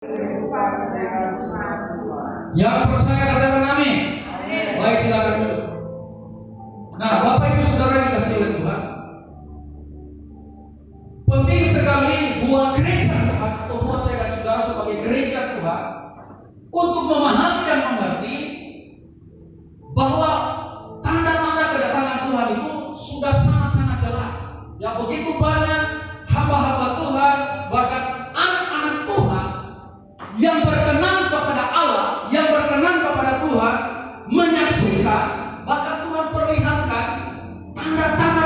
Yang percaya katakan amin. Baik, silakan duduk. Nah, Bapak Ibu Saudara yang dikasihi oleh Tuhan, penting sekali buat gereja Tuhan atau buat saya dan saudara sebagai gereja Tuhan untuk memahami dan mengerti bahwa tanda-tanda kedatangan Tuhan itu sudah sangat-sangat jelas. Ya, begitu banyak hamba-hamba Tuhan, bahkan anak-anak Tuhan yang berkenan kepada Allah, yang berkenan kepada Tuhan, menyaksikan, bahkan Tuhan perlihatkan tanda-tanda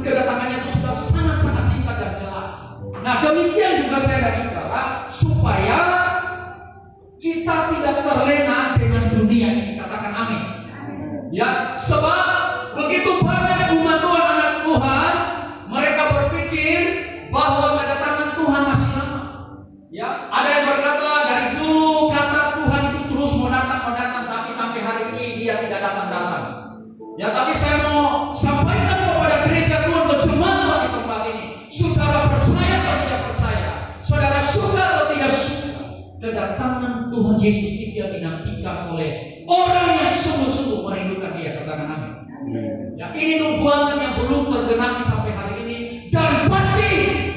kedatangannya itu sudah sangat-sangat singkat dan jelas. Nah, demikian juga saya dan saudara, supaya kita tidak terlena dengan dunia ini. Katakan amin. Ya, sebab begitu banyak umat Tuhan, anak Tuhan, mereka berpikir bahwa kedatangan Tuhan masih lama. Ya, ada yang berkata dari dulu kata Tuhan itu terus mau datang, tapi sampai hari ini dia tidak datang. Ya, tapi saya mau sampaikan kepada gereja Tuhan, ke jemaat Tuhan di tempat ini, saudara percaya atau tidak percaya, saudara suka atau tidak suka, kedatangan Tuhan Yesus itu yang dinantikan oleh orang yang sungguh-sungguh merindukan Dia. Katakan amin. Ya, ini nubuatan yang belum tergenapi sampai hari ini, dan pasti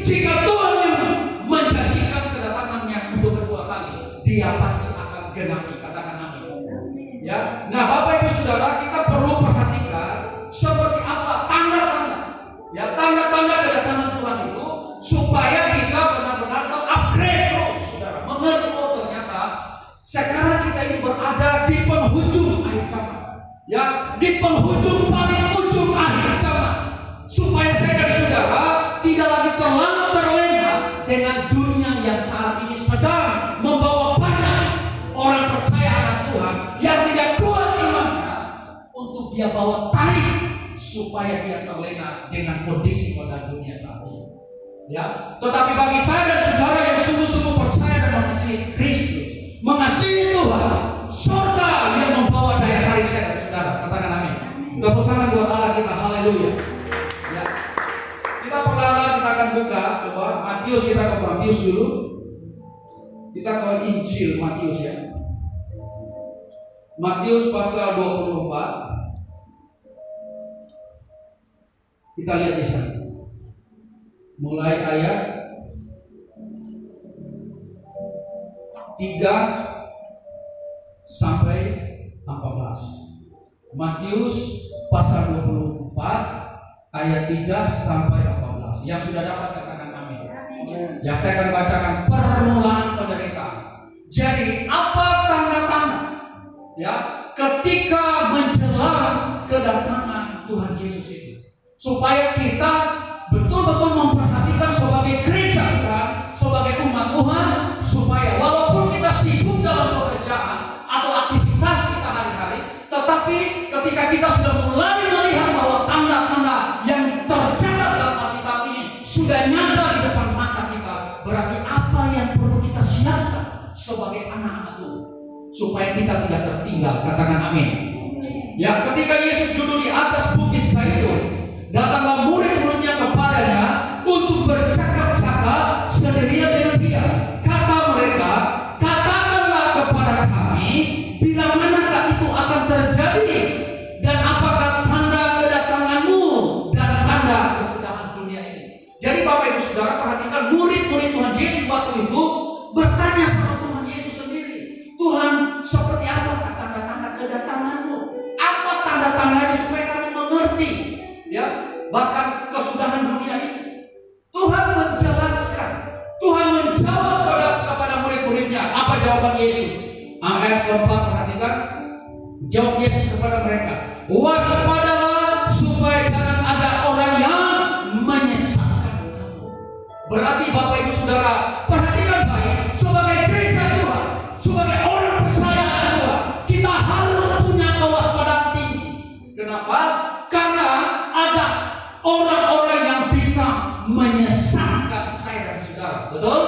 jika Tuhan yang menjanjikan kedatangannya untuk kedua kali, Dia pasti akan genapi. Katakan amin. Ya, nah Bapak Ibu Saudara, kita perlu perhatikan seperti apa tanda-tanda, ya tanda-tanda kedatangan Tuhan itu, supaya kita benar-benar upgrade terus, saudara, mengerti oh ternyata sekarang kita ini berada di penghujung akhir zaman, ya di penghujung paling ujung akhir zaman, supaya saya dan saudara tidak lagi terlalu terlena dengan dunia yang saat ini sedang membawa banyak orang percaya akan Tuhan yang tidak kuat imannya untuk dia bawa tarik supaya dia terlena dengan kondisi pada dunia saat ini. Ya, tetapi bagi saya dan saudara yang sungguh-sungguh percaya dan mengasihi Kristus, mengasihi Tuhan, surga yang membawa daya tarik saya dan saudara. Katakan amin. Tepuk tangan buat Allah kita, haleluya. Ya. Kita perlahan-lahan kita akan buka, coba Matius, kita ke Matius dulu. Kita ke Injil Matius ya. Matius pasal 24. Kita lihat di sana. Mulai ayat 3 sampai 14. Matius pasal 24 ayat 3 sampai 14. Yang sudah dapat katakan amin. Ya, saya akan bacakan permulaan penderitaan. Jadi apa tanda-tanda, ya, ketika menjelang kedatangan Tuhan Yesus itu, supaya kita betul-betul memperhatikan sebagai gereja Tuhan, sebagai umat Tuhan, supaya walaupun kita sibuk dalam pekerjaan atau aktivitas kita hari-hari, tetapi ketika kita sudah mulai melihat bahwa tanda-tanda yang tercatat dalam Alkitab ini sudah nyata di depan mata kita, berarti apa yang perlu kita siapkan sebagai anak-anak Tuhan supaya kita tidak tertinggal. Katakan amin. Ya, ketika Yesus duduk di atas bukit Zaitun, datanglah murid-muridnya kepadanya untuk bercakap-cakap sendirian dengan dia. Kata mereka, katakanlah kepada kami, bila manakah itu akan terjadi, dan apakah tanda kedatanganmu dan tanda kesudahan dunia ini. Jadi Bapak Ibu Saudara perhatikan, murid-murid Tuhan Yesus waktu itu bertanya sama Tuhan Yesus sendiri, Tuhan, seperti apa tanda-tanda kedatanganmu? Apa tanda-tandanya supaya kami mengerti, ya, bahkan kesudahan dunia ini. Tuhan menjelaskan, Tuhan menjawab kepada murid-muridnya. Apa jawaban Yesus? Ayat keempat, perhatikan. Jawab Yesus kepada mereka, waspadalah supaya jangan ada orang yang menyesatkan kamu. Berarti Bapak Ibu Saudara perhatikan baik, sebagai gereja Tuhan, sebagai orang percaya Tuhan, kita harus punya kewaspadaan tinggi. Kenapa? Karena ada orang-orang yang bisa menyesatkan saya dan saudara. Betul?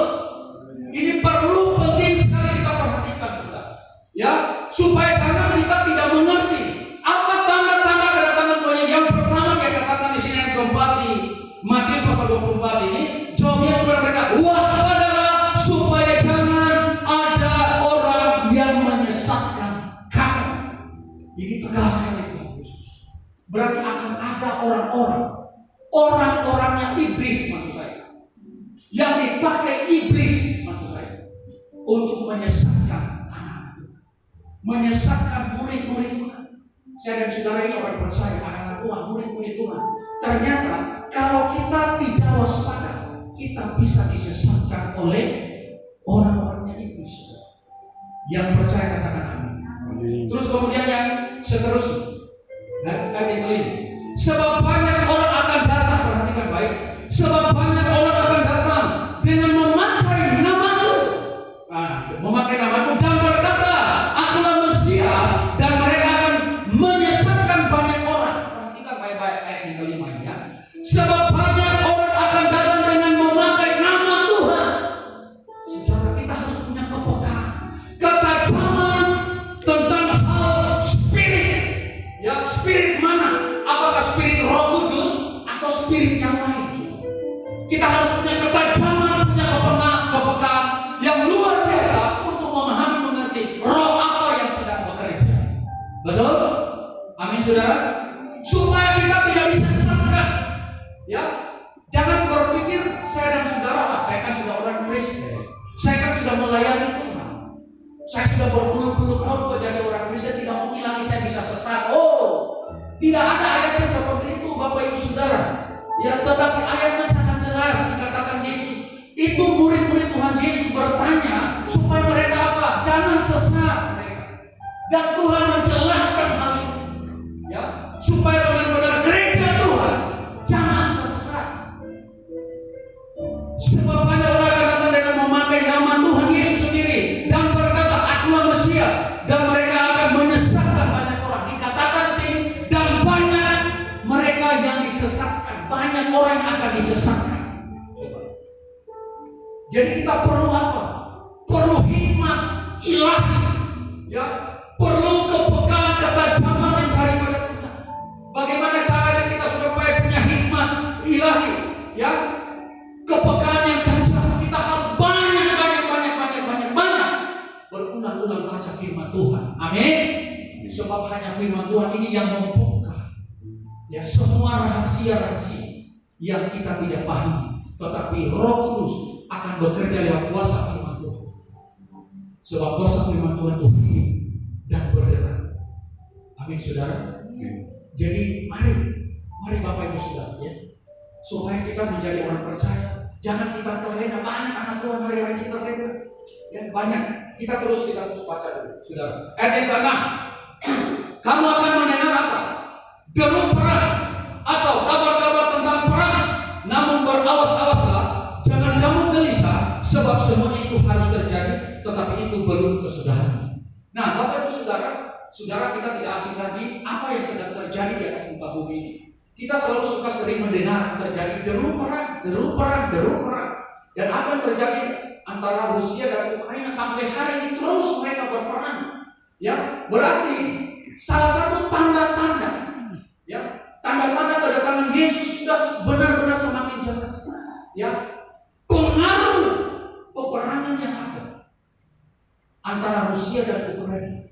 Ini perlu penting sekali kita perhatikan, saudara. Ya, supaya jangan kita tidak mengerti apa tanda-tanda kedatangan Tuhan. Yang pertama dia katakan di sini, yang keempat di Matius pasal 24 ini, jawab Yesus kepada mereka, waspada berarti akan ada orang-orangnya iblis, maksud saya, yang dipakai iblis, maksud saya, untuk menyesatkan anak Tuhan, menyesatkan murid-murid Tuhan. Saya dan saudara ini orang percaya, anak-anak Tuhan, murid-murid Tuhan. Ternyata kalau kita tidak waspada, kita bisa disesatkan oleh orang-orangnya iblis. Yang percaya katakan amin. Terus kemudian yang seterusnya, ayat yang kelima. Sebab banyak orang akan datang, perhatikan baik. Sebab banyak orang akan datang dengan memakai namaku, memakai namaku dan berkata, Akulah Mesias, dan mereka akan menyesatkan banyak orang. Perhatikan baik-baik ayat yang kelima ya. Sebab banyak orang akan datang dengan memakai nama Tuhan. Saudara, kita harus punya kepekaan, ketajaman tentang hal spirit. Ya, spirit mana? Apakah spirit Roh Kudus atau spirit yang lain? Kita harus punya ketajaman, punya kepekaan yang luar biasa untuk memahami, mengerti roh apa yang sedang bekerja. Betul? Amin, saudara. Supaya kita tidak disesatkan. Ya, jangan berpikir saya dan saudara, saya kan sudah orang Kristen, saya kan sudah melayani Tuhan, saya sudah berpuluh-puluh tahun menjadi orang Kristen, tidak mungkin lagi saya bisa sesat. Tidak ada ayatnya seperti itu, Bapak Ibu Saudara. Ya, tetapi ayatnya sangat jelas, dikatakan Yesus itu murid-murid Tuhan Yesus bertanya supaya mereka apa? Jangan sesat mereka. Dan Tuhan menjelaskan hal itu, ya, supaya benar-benar gereja Tuhan jangan tersesat. Sebab banyak orang akan datang dengan memakai nama Tuhan Yesus sendiri dan berkata, Akulah Mesias, dan mereka akan menyesatkan banyak orang. Dikatakan di sini, dan banyak mereka yang disesatkan, banyak orang yang akan disesatkan. Jadi kita perlu apa? Perlu hikmat ilahi, ya, perlu kepekaan, ketajaman yang daripada Tuhan. Bagaimana caranya kita supaya punya hikmat ilahi, ya, kepekaan yang tajam? Kita harus banyak berulang-ulang baca firman Tuhan. Amin. Sebab hanya firman Tuhan ini yang membuka, ya, semua rahasia-rahasia yang kita tidak pahami, tetapi Roh Kudus akan bekerja lewat kuasa firman Tuhan. Sebab kuasa firman Tuhan itu hidup dan bergerak. Amin, saudara. Jadi mari Bapak Ibu Saudara, ya, supaya kita menjadi orang percaya. Jangan kita terlena. Banyak anak Tuhan hari-hari ini terlena, ya, banyak. Kita terus baca dulu, saudara. Ayat yang ke-6. Kamu akan mendengar apa? Deru perang atau kabar-kabar tentang perang. Namun berawas-awaslah, jangan kamu gelisah, sebab semuanya itu harus terjadi, tetapi itu belum kesudahan. Nah, Bapak Ibu Saudara, kita tidak asing lagi apa yang sedang terjadi di atas muka bumi ini. Kita selalu sering mendengar terjadi deru perang. Dan apa yang terjadi antara Rusia dan Ukraina sampai hari ini terus mereka berperang. Ya, berarti salah satu tanda-tanda, ya, tanda-tanda kedatangan Yesus sudah benar-benar semakin jelas. Ya, pengaruh peperangan yang ada antara Rusia dan Ukraina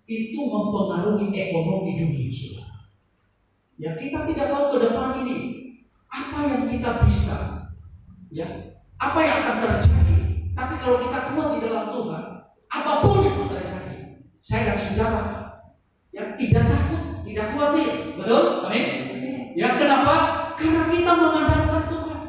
itu mempengaruhi ekonomi dunia, saudara. Ya, kita tidak tahu ke depan ini apa yang kita bisa, ya, apa yang akan terjadi. Tapi kalau kita kuat di dalam Tuhan, apapun yang terjadi, saya dan saudara, ya, tidak takut, tidak khawatir. Betul? Amin. Ya, kenapa? Karena kita mengandalkan Tuhan.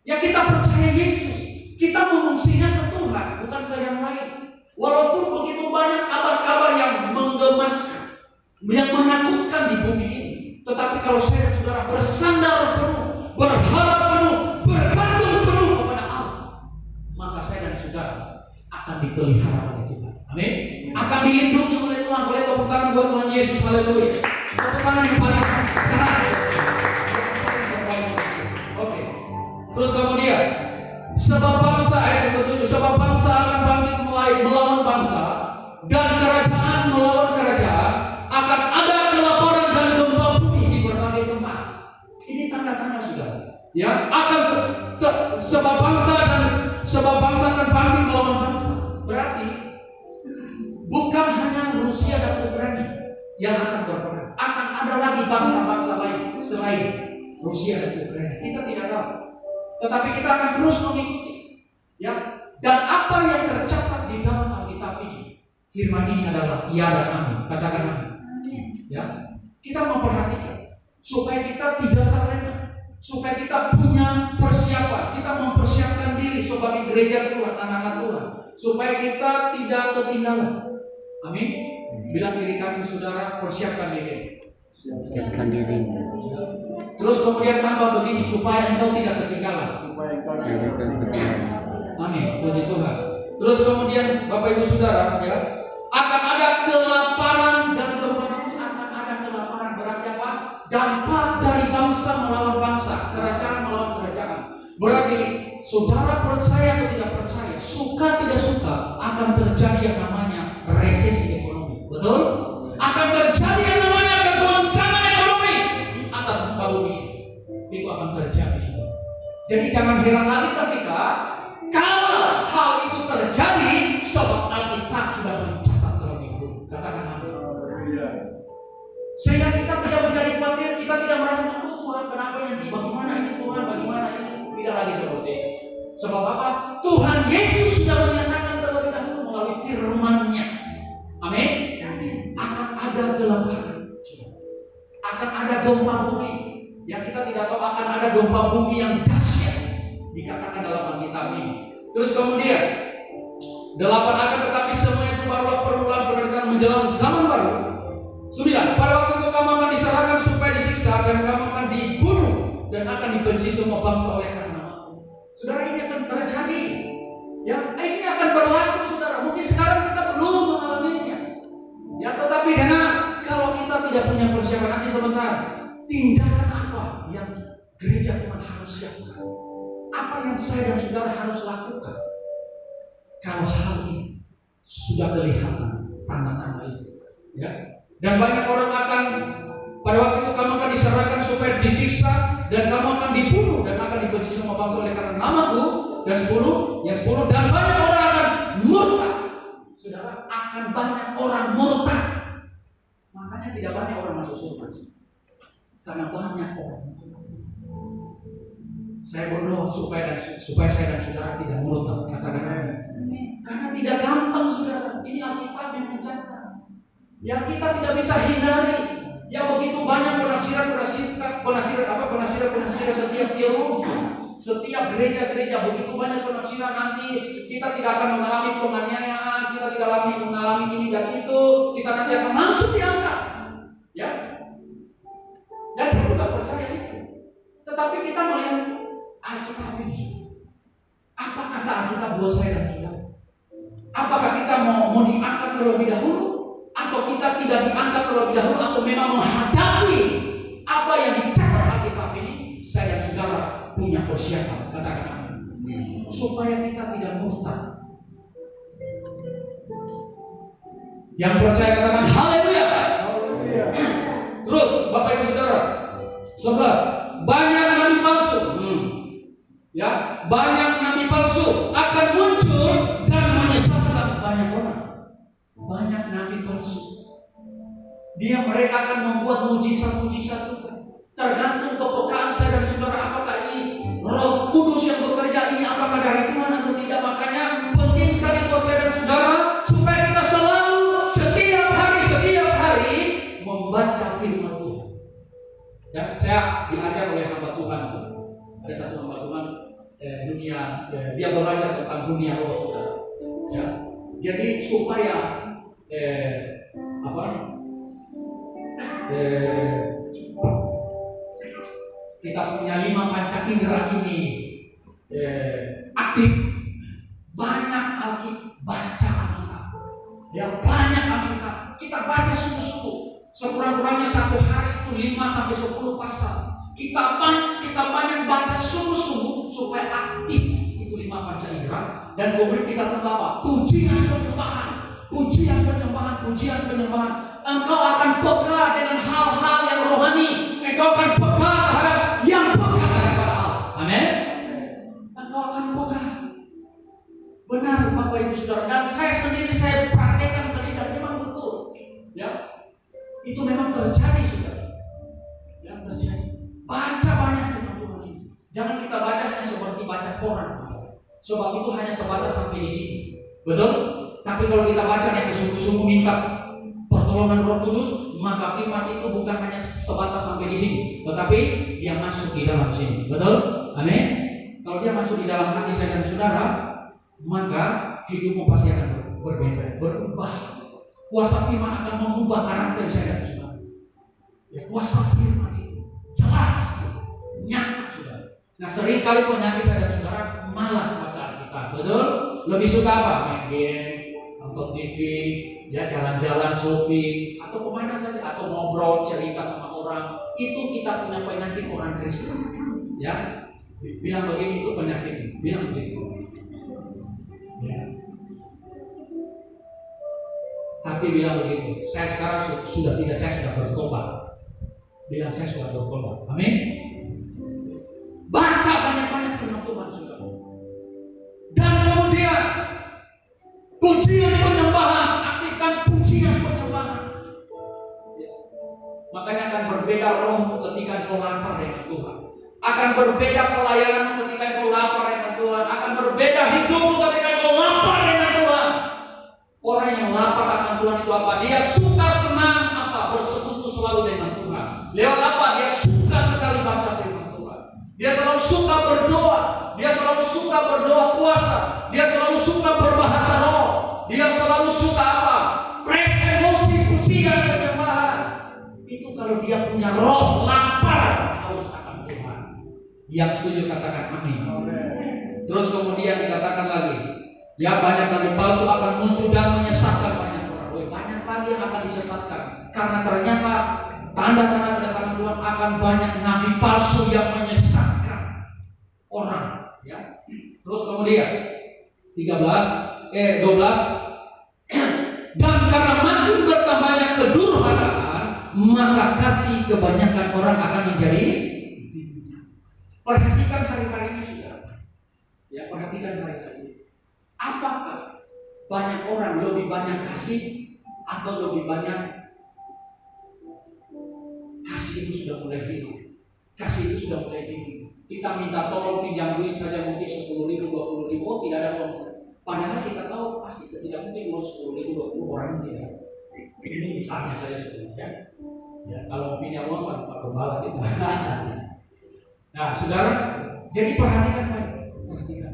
Ya, kita percaya Yesus. Kita mengungsinya ke Tuhan, bukan ke yang lain. Walaupun begitu banyak kabar-kabar yang menggemaskan, yang menakutkan di bumi ini, tetapi kalau saya dan saudara bersandar penuh, berharap penuh, bergantung penuh kepada Allah, maka saya dan saudara akan dipelihara oleh Tuhan. Amin. Akan dilindungi oleh Tuhan. Oleh tepuk tangan buat Tuhan Yesus. Haleluya. Tepuk tangan yang paling keras. Oke. Terus kemudian, sebab bangsa, ayat yang ke-7, sebab bangsa akan bangkit melawan bangsa, dan kerajaan melawan kerajaan, akan ada kelaparan dan gempa bumi di berbagai tempat. Ini tanda-tanda, saudara. Ya, akan sebab bangsa akan bangkit melawan bangsa. Berarti bukan hanya Rusia dan Ukraina yang akan berperang, akan bangsa-bangsa lain selain Rusia dan Ukraina. Kita tidak tahu. Tetapi kita akan terus mengikuti. Ya. Dan apa yang tercatat di dalam Alkitab ini, firman ini adalah ya dan amin. Katakan amin. Ya. Kita memperhatikan supaya kita tidak terlena, supaya kita punya persiapan. Kita mempersiapkan diri sebagai gereja Tuhan, anak-anak Tuhan, supaya kita tidak ketinggalan. Amin. Bilang diri kami, saudara, persiapkan diri. Siapkan diri. Terus kemudian tambah begini, supaya engkau tidak ketinggalan. Amin. Puji Tuhan. Terus kemudian Bapak Ibu Saudara, ya, akan ada kelaparan dan kemenangan. Akan ada kelaparan, berarti apa? Dampak dari bangsa melawan bangsa, kerajaan melawan kerajaan. Berarti saudara percaya atau tidak percaya, suka tidak suka, akan terjadi yang namanya resesi ekonomi. Betul? Akan terjadi yang namanya kegoncangan ekonomi di atas muka bumi. Itu akan terjadi, saudara. Jadi jangan heran lagi ketika kalau hal itu terjadi, sebab Alkitab sudah mencatat terlebih dahulu. Katakan amin. Sehingga kita tidak menjadi khawatir, kita tidak merasa, oh Tuhan kenapa nanti, bagaimana ini Tuhan, bagaimana ini. Tidak lagi seperti itu. Sebab apa? Tuhan Yesus sudah menyatakan terlebih dahulu melalui firman-Nya. Amin. Akan ada kelaparan, akan ada gempa bumi. Ya, kita tidak tahu akan ada gempa bumi yang dahsyat, dikatakan dalam Alkitab ini. Terus kemudian 8, akan tetapi semua itu barulah permulaan penderitaan menjelang zaman baru. 9, pada waktu itu kamu akan diserahkan supaya disiksa, dan kamu akan dibunuh dan akan dibenci semua bangsa oleh karena namaku. Saudara, ini akan terjadi. Ya, ini akan berlaku, saudara. Mungkin sekarang kita belum mengalaminya. Ya, tetapi kalau kita tidak punya persiapan, nanti sebentar, tindakan apa yang gereja Tuhan harus siapkan? Apa yang saya dan saudara harus lakukan kalau hal ini sudah kelihatan tanda-tanda itu? Ya. Dan banyak orang akan pada waktu itu kamu akan diserahkan supaya disiksa, dan kamu akan dibunuh dan akan dibenci semua bangsa oleh karena namaku. Dan 10, dan banyak orang akan murtad. Saudara, akan banyak orang murtad. Makanya tidak banyak orang masuk surga, karena banyak orang. Saya berdoa supaya saya dan saudara tidak murtad. Katakan amin. Karena tidak gampang, saudara. Ini Alkitab yang mencatat. Ya, kita tidak bisa hindari. Ya, begitu banyak penafsiran setiap teologi, setiap gereja-gereja, begitu banyak penafsiran. Nanti kita tidak akan mengalami penganiayaan, kita tidak mengalami ini dan itu, kita nanti akan langsung diangkat. Ya, dan saya juga percaya itu. Tetapi kita melihat Alkitab ini. Apa kata Alkitab buat saya dan saudara? Apakah kita mau diangkat terlebih dahulu, atau kita tidak diangkat terlebih dahulu, atau memang menghadapi apa yang dicatat Alkitab ini? Saya dan saudara punya persiapan, katakan amin, supaya kita tidak murtad. Yang percaya katakan haleluya. Terus Bapak Ibu Saudara, 11, banyak nabi palsu. Ya, banyak nabi palsu akan muncul dan menyesatkan banyak orang. Banyak nabi palsu. Mereka akan membuat mujizat-mujizat Tuhan. Tergantung kepekaan saya dan saudara, apakah ini Roh Kudus yang bekerja ini, apakah dari Tuhan atau tidak. Makanya penting sekali buat saya dan saudara supaya kita selalu setiap hari membaca firman Tuhan. Ya, saya diajar oleh hamba Tuhan. Ada satu hamba Tuhan dia belajar tentang dunia roh, saudara. Ya, jadi supaya kita punya 5 panca indera ini aktif. Banyak baca Alkitab. Ya, banyak Alkitab. Kita baca sungguh-sungguh. Sekurang-kurangnya satu hari itu 5-10 pasal. Kita banyak baca sungguh-sungguh supaya aktif itu 5 panca indera. Dan kemudian kita tambah apa? Pujian penyembahan. Engkau akan peka dengan hal-hal yang rohani. Engkau akan peka terhadap yang peka daripada Allah. Amin. Engkau akan peka. Benar, Bapak Ibu Saudara. Dan saya praktekkan sendiri, dan memang betul. Ya, itu memang terjadi, saudara. Jangan kita baca hanya seperti baca koran. Sebab itu hanya sebatas sampai di sini. Betul? Tapi kalau kita baca yang bersungguh-sungguh minta pertolongan Roh Kudus, maka firman itu bukan hanya sebatas sampai di sini, tetapi dia masuk di dalam sini. Betul? Amin. Kalau dia masuk di dalam hati saya dan saudara, maka hidupmu pasti akan berbeda, berubah. Kuasa firman akan mengubah karakter saya dan saudara. Ya, kuasa firman itu jelas, nyata saudara. Nah, seringkali penyakit saya dan saudara malas baca Alkitab. Betul? Lebih suka apa? Main game, nonton TV, ya jalan-jalan shopping, atau kemana saja, atau ngobrol cerita sama orang. Itu kita punya penyakit orang Kristen. Ya, bilang begini itu penyakit, bilang begitu. Ya. Tapi bilang begitu, saya sekarang saya sudah bertobat. Bilang saya sudah bertobat. Amin. Baca banyak-banyak firman Tuhan sudah. Dan kemudian pujian penyembahan, aktifkan pujian penyembahan. Ya. Makanya akan berbeda rohmu ketika kau lapar dengan Tuhan. Akan berbeda pelayananmu ketika kau lapar dengan Tuhan. Akan berbeda hidupmu ketika kau lapar dengan Tuhan. Orang yang lapar akan Tuhan itu apa? Dia suka senang apa? Bersekutu selalu dengan Tuhan. Lewat apa? Dia suka sekali baca firman Tuhan. Dia selalu suka berdoa. Dia selalu suka berdoa puasa. Dia selalu suka berbahasa roh. Dia selalu suka apa? Praise, emosi, pujian, penyembahan. Itu kalau dia punya roh lapar haus akan Tuhan. Yang setuju katakan amin. Terus kemudian dikatakan lagi, ya banyak nabi palsu akan muncul dan menyesatkan banyak orang. Banyak lagi yang akan disesatkan. Karena ternyata tanda-tanda kedatangan Tuhan akan banyak nabi palsu yang menyesatkan orang. Ya. Terus kemudian 12. Dan karena makin bertambahnya kedurhakaan, maka kasih kebanyakan orang akan menjadi. Perhatikan hari-hari ini sudah. Ya, perhatikan hari-hari ini. Apakah banyak orang lebih banyak kasih atau lebih banyak kasih itu sudah mulai hilang? Kasih itu sudah mulai hilang. Kita minta tolong pinjam duit saja mungkin 10.000, 20.000, oh tidak ada uang. Padahal kita tahu pasti tidak mungkin uang 10.000, 20 orang tidak. Ini misalnya saja sebenarnya. Ya, kalau pinjam uang sama Pak Gembala kita. Nah, saudara, jadi perhatikan baik. Perhatikan.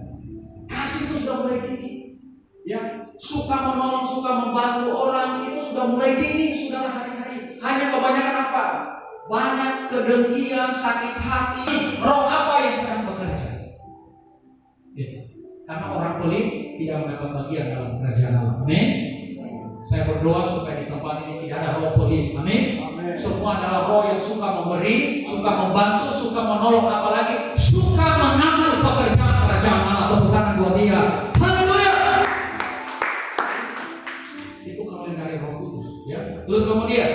Kasih itu sudah mulai dini. Ya, suka menolong, suka membantu orang itu sudah mulai dini, saudara hari-hari. Hanya kebanyakan apa? Banyak kedengkian, sakit hati, roh apa yang sedang bekerja. Ya. Karena orang pelit tidak mendapat bagian dalam kerajaan Allah. Amin. Saya berdoa supaya di tempat ini tidak ada roh pelit. Amin. Semua adalah roh yang suka memberi, suka membantu, suka menolong, apalagi suka mengambil pekerjaan kerajaan Allah. Tepuk tangan buat dia. Haleluya. Itu kalau yang dari Roh Kudus, ya. Terus kemudian,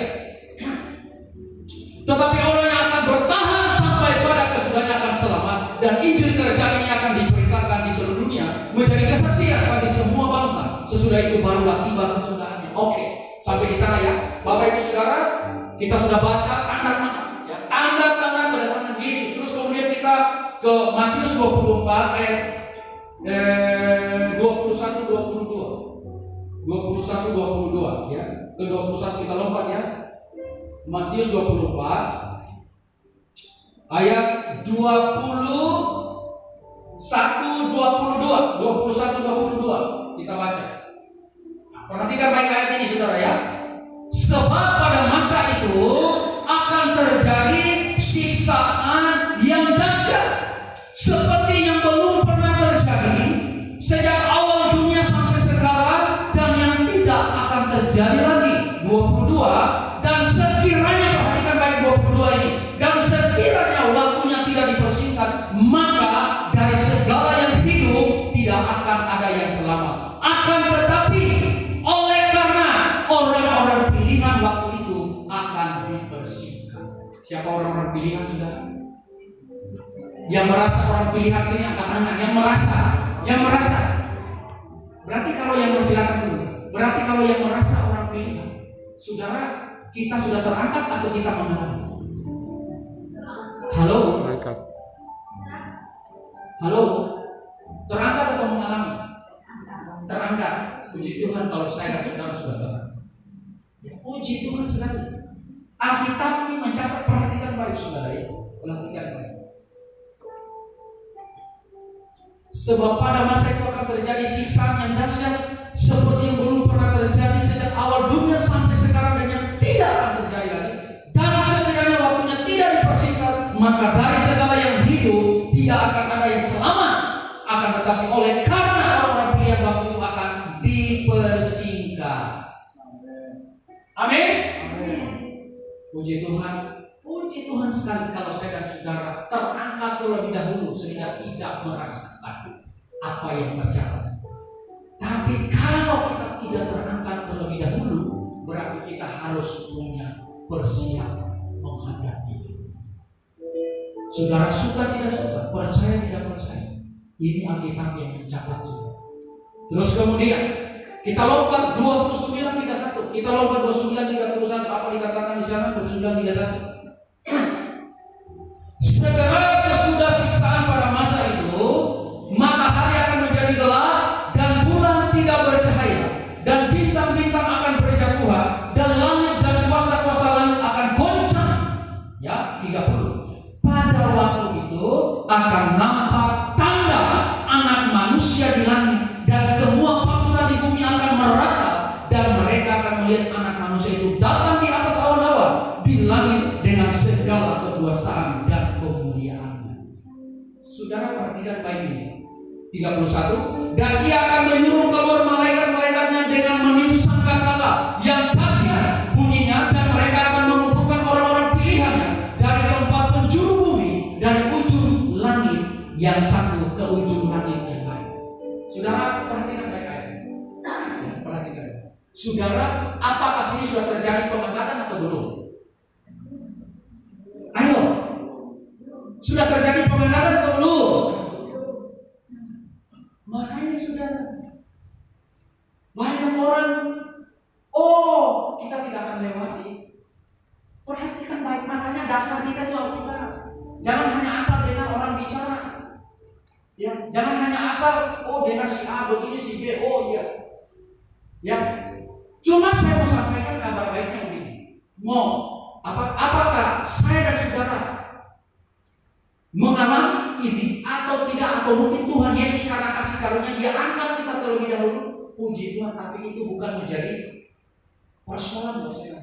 tetapi orang yang akan bertahan sampai pada kesudahannya akan selamat, dan Injil kerajaan ini akan diberitakan di seluruh dunia menjadi kesaksian bagi semua bangsa. Sesudah itu barulah tiba kesudahannya. Oke, sampai di sana ya, Bapak Ibu Saudara. Kita sudah baca tanda-tanda, ya, tanda-tanda kedatangan Yesus. Terus kemudian kita ke Matius 24 ayat 21-22, ya. Ke 21 kita lompat ya. Matius 24 ayat 21-22 kita baca. Nah, perhatikan baik ayat ini saudara ya. Sebab pada masa itu akan terjadi siksaan yang dahsyat seperti yang belum pernah terjadi sejak awal dunia sampai sekarang, dan yang tidak akan terjadi lagi. 22. Dan sekiranya, perhatikan baik 22 ini, dan sekiranya waktunya tidak dipersingkat, maka dari segala yang hidup tidak akan ada yang selamat. Akan tetapi oleh karena orang-orang pilihan waktu itu akan dibersihkan. Siapa orang-orang pilihan saudara? Yang merasa orang pilihan sini angkat tangan. Yang merasa. Berarti kalau yang bersilakan dulu. Berarti kalau yang merasa orang pilihan, saudara, kita sudah terangkat atau kita mengalami? Halo? Halo, terangkat atau mengalami? Terangkat. Puji Tuhan kalau saya dan saudara sudah terangkat. Puji Tuhan sekali. Alkitab ini mencatat, perhatikan baik saudara itu, perhatikan baik. Sebab pada masa itu akan terjadi siksaan yang dahsyat seperti yang belum pernah terjadi sejak awal dunia sampai sekarang, dan yang tidak akan terjadi lagi. Dan sekiranya waktunya tidak dipersingkat, maka dari segala yang hidup tidak akan ada yang selamat, akan tetapi oleh karena orang-orang pilihan waktu itu akan dipersingkat. Amin. Puji Tuhan. Puji Tuhan sekali kalau saya dan saudara terangkat terlebih dahulu sehingga tidak merasakan apa yang tercatat. Tapi kalau kita tidak terangkat terlebih dahulu, berarti kita harus punya persiapan menghadapi itu. Saudara suka tidak suka, percaya tidak percaya, ini Alkitab yang mencatat saudara. Terus kemudian kita lompat 29:31, kita lompat 29:31, apa dikatakan di sana? 29:31. Segera sesudah siksaan pada masa itu, matahari akan menjadi gelap dan bulan tidak bercahaya, dan bintang-bintang akan berjatuhan, dan langit dan kuasa-kuasa langit akan goncang. Ya, 30. Pada waktu itu akan nampak tanda Anak Manusia di langit, dan semua bangsa di bumi akan meratap, dan mereka akan melihat Anak Manusia itu datang di atas awan-awan di langit dengan segala kekuasaan dan kemuliaannya. Saudara perhatikan baik ini. 31. Dan ia akan menyuruh keluar malaikat-malaikatnya dengan meniup sangkakala yang dahsyat bunyinya, dan mereka akan mengumpulkan orang-orang pilihannya dari keempat penjuru bumi, dari ujung langit yang satu ke ujung langit yang lain. Saudara perhatikan baik-baik. Perhatikan. Saudara, apakah sini sudah terjadi pengangkatan atau belum? Ayo, sudah terjadi pengangkatan atau belum? Makanya saudara, banyak orang, kita tidak akan lewati. Perhatikan baik, makanya dasar kita itu Alkitab. Jangan hanya asal dengar orang bicara. Ya, jangan hanya asal, dengar si A begini, si B, iya. Ya, cuma saya mau sampaikan kabar baiknya begini. Apakah saya dan saudara mengalami ini atau tidak, atau mungkin Tuhan Yesus karena kasih karunia dia angkat kita terlebih dahulu? Puji Tuhan, tapi itu bukan menjadi persoalan buat saya.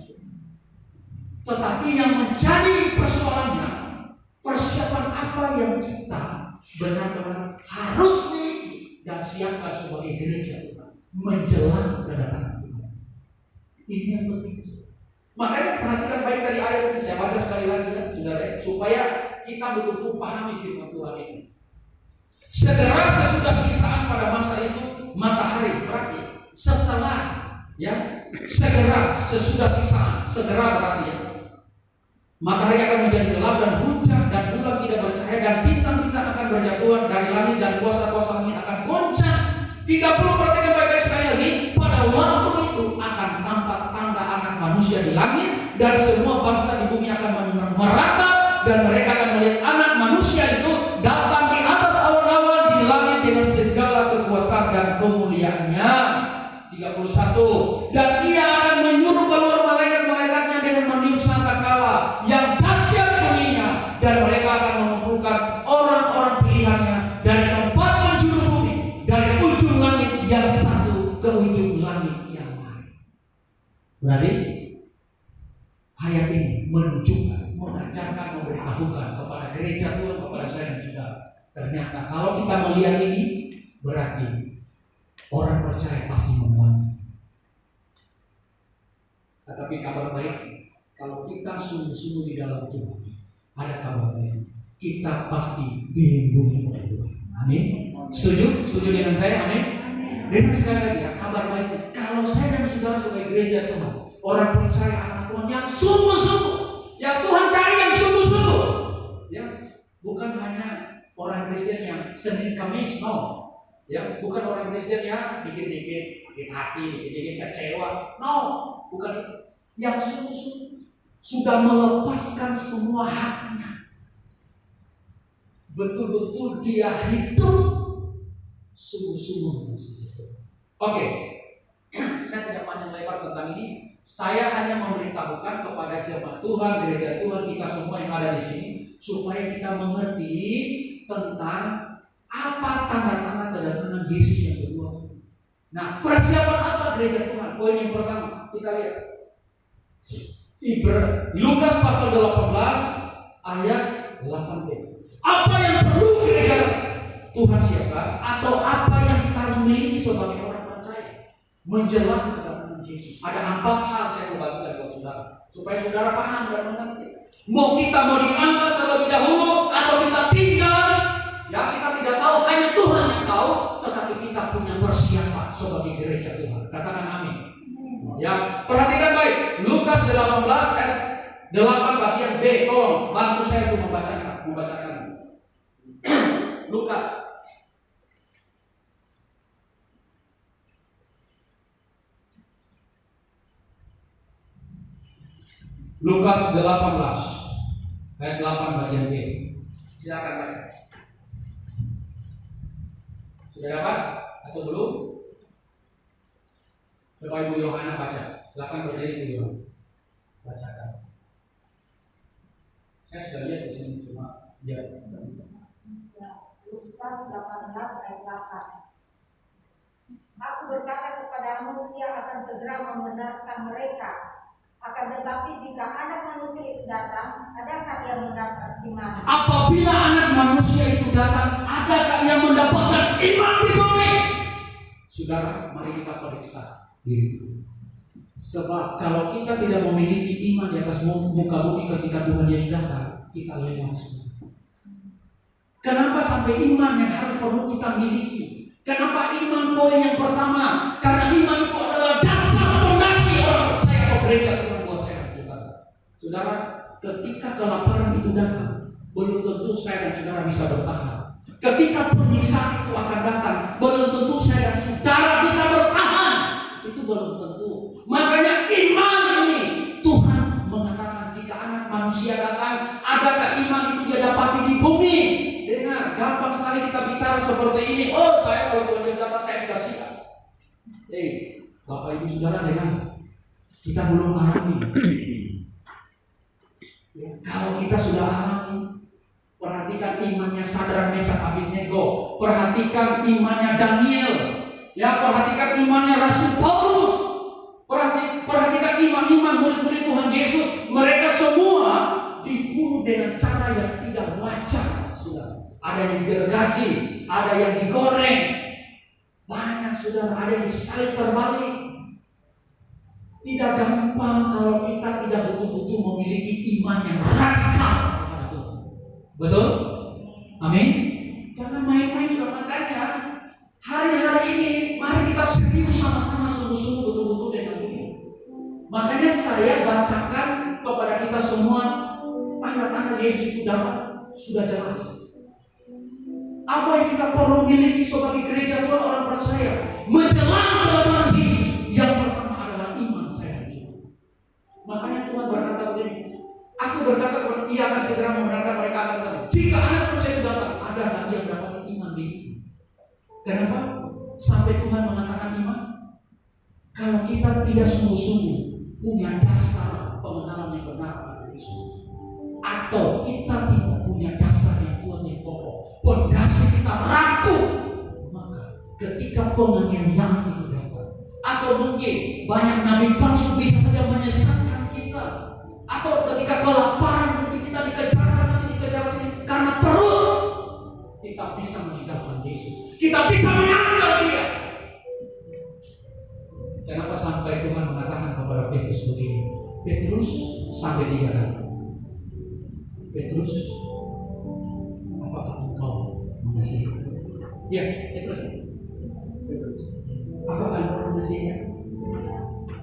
Tetapi yang menjadi persoalannya, persiapan apa yang kita benar-benar harus miliki dan siapkan sebagai gereja Tuhan menjelang kedatangan Tuhan. Ini yang penting. Makanya perhatikan baik dari ayat ini, saya baca sekali lagi ya, saudara, supaya kita betul-betul pahami firman Tuhan ini. Segera sesudah siksaan pada masa itu, matahari, berarti setelah, ya, segera sesudah siksaan, segera berarti ya, matahari akan menjadi gelap dan hujan dan bulan tidak bercahaya, dan bintang-bintang akan berjatuhan dari langit, dan kuasa-kuasa langit akan goncang. 30, perhatikan baik-baik sekali lagi. Pada waktu itu akan tampak tanda Anak Manusia di langit, dan semua bangsa di bumi akan meratap, dan mereka akan melihat Anak Manusia itu datang di atas awan-awan di langit dengan segala kekuasaan dan kemuliaannya. 31. Dan ia akan menyuruh keluar malaikat-malaikatnya dengan meniup sangkakala yang dahsyat bunyinya, dan mereka akan mengumpulkan orang-orang pilihannya dari keempat penjuru bumi, dari ujung langit yang satu ke ujung langit yang lain. Berarti ayat ini menunjukkan, mengajarkan, memberitahukan kepada gereja Tuhan, kepada saya dan saudara. Ternyata kalau kita melihat ini, berarti orang percaya pasti mengalami. Tetapi kabar baik, kalau kita sungguh-sungguh di dalam Tuhan, ada kabar baik. Kita pasti dilindungi oleh Tuhan. Amin. Setuju? Setuju dengan saya? Amin. Dan sekali lagi ya, kabar baik. Kalau saya dan saudara sebagai gereja Tuhan, orang percaya, anak Tuhan yang sungguh-sungguh, yang Tuhan cari yang sungguh-sungguh, ya, bukan hanya orang Kristen yang Senin Kamis, no. Ya, bukan orang Kristen yang dikit-dikit sakit hati, dikit-dikit kecewa. No, bukan itu. Yang sungguh-sungguh sudah melepaskan semua haknya betul-betul dia hidup sungguh-sungguh. Oke, saya tidak panjang lebar tentang ini. Saya hanya memberitahukan kepada jemaat Tuhan, gereja Tuhan, kita semua yang ada di sini, supaya kita mengerti tentang apa tanda-tanda kedatangan Yesus yang kedua. Nah, persiapan apa gereja Tuhan? Poin yang pertama, kita lihat Lukas pasal 18 ayat 8b. Apa yang perlu gereja Tuhan siapkan, atau apa yang kita harus miliki sebagai orang percaya menjelang kedatangan Yesus? Ada 4 hal saya mau bagikan buat saudara, supaya saudara paham dan mengerti. Mau diangkat terlebih dahulu atau kita tinggal, ya kita tidak tahu, hanya Tuhan yang tahu. Tetapi kita punya persiapan sebagai gereja Tuhan. Katakan amin. Ya, perhatikan baik. Lukas 18 ayat 8 bagian B. Tolong bantu saya untuk membacakan. Lukas 18 ayat 8 bagian B. Silakan baca. Sudah dapat atau belum? Coba Ibu Yohana baca. Silakan berdiri Ibu Yohana. Bacakan. Saya sudah lihat di sini, cuma dia. Lukas 18 ayat 8. Aku berkata kepadamu, Ia akan segera membenarkan mereka. Akan tetapi jika anak manusia itu datang, adakah ia mendapat iman? Apabila anak manusia itu datang, adakah ia mendapatkan iman di bumi? Saudara, mari kita periksa diri. Sebab kalau kita tidak memiliki iman di atas muka bumi ketika Tuhan Yesus datang, kita lewat semua. Kenapa sampai iman yang harus perlu kita miliki? Kenapa iman poin yang pertama? Karena iman itu adalah dasar fondasi orang percaya atau gereja Tuhan buat saya dan saudara. Saudara, ketika kelaparan itu datang, belum tentu saya dan saudara bisa bertahan. Ketika penyiksaan itu akan datang, belum tentu saya dan saudara bisa bertahan. Itu belum tentu. Makanya iman ini Tuhan mengatakan jika anak manusia datang, adakah iman itu dia dapati di bumi? Dengar, gampang sekali kita bicara seperti ini. Oh, saya kalau Tuhan Yesus datang, saya sudah siap. Bapak Ibu Saudara, dengar, kita belum alami. Ya, kalau kita sudah alami, perhatikan imannya Sadrak, Mesak, Abednego, perhatikan imannya Daniel, ya, perhatikan imannya Rasul Paulus, perhatikan iman murid-murid Tuhan Yesus. Mereka semua dibunuh dengan cara yang tidak wajar. Ada yang digergaji, ada yang digoreng, banyak saudara, ada yang disalib terbalik. Tidak gampang kalau kita tidak betul-betul memiliki iman yang radikal kepada Tuhan. Betul? Amin. Jangan main-main saudara. Makanya hari-hari ini mari kita serius sama-sama, sungguh-sungguh betul-betul dengan Tuhan. Makanya saya bacakan kepada kita semua tanda-tanda Yesus itu dapat sudah jelas. Apa yang kita perlu miliki sebagai gereja Tuhan orang percaya menjelang kedatangan Yesus? Yang pertama adalah iman saya. Makanya Tuhan berkata begini, aku berkata kepada Ia akan segera membenarkan mereka akan datang. Jika anak manusia itu datang, adakah ia mendapat iman di ini? Kenapa sampai Tuhan mengatakan iman? Kalau kita tidak sungguh-sungguh punya dasar pengenalan yang benar pada Yesus, atau kita tidak punya dasar yang kuat yang kokoh, pondasi kita rapuh, maka ketika penganiayaan itu datang, atau mungkin banyak nabi palsu bisa saja menyesatkan kita, atau ketika kelaparan mungkin kita dikejar sana sini, kejar sini karena perut, kita bisa meninggalkan Yesus, kita bisa mengangkat Dia. Kenapa sampai Tuhan mengatakan kepada Petrus begini? Petrus, sampai 3 kali. Petrus, apakah engkau mengasihi aku? Ya, Petrus. Apakah engkau mengasihi aku?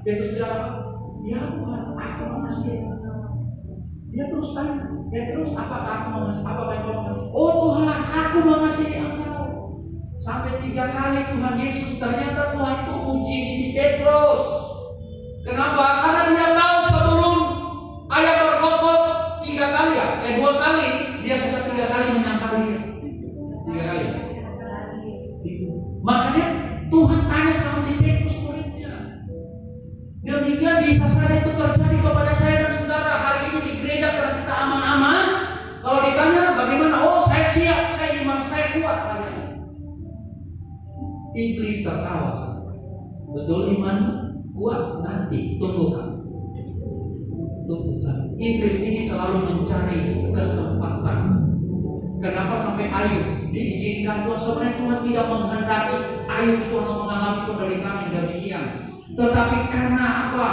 Petrus bilang apa? Ya Tuhan, aku mengasihi aku. Dia terus tanya, Petrus, apakah aku mengasihi? Apakah engkau mengasihi? Oh Tuhan, aku mengasihi engkau. Sampai 3 kali Tuhan Yesus, ternyata Tuhan itu uji si Petrus. Kenapa? Karena dia tahu sebelum ayam berkokok 3 kali 2 kali, dia sudah 3 kali menyangkal Dia. sama si Petrus muridnya. Demikian bisa saja itu terjadi kepada saya dan saudara hari ini di gereja karena kita aman-aman. Kalau ditanya bagaimana, oh saya siap, saya iman, saya kuat hari ini. Iblis tertawa. Betul iman kuat nanti tunggu kan. Iblis ini selalu mencari kesempatan. Kenapa sampai Ayub diizinkan Tuhan? Sebenarnya Tuhan tidak menghendaki Ayub itu harus mengalami penderitaan yang demikian. Tetapi karena apa?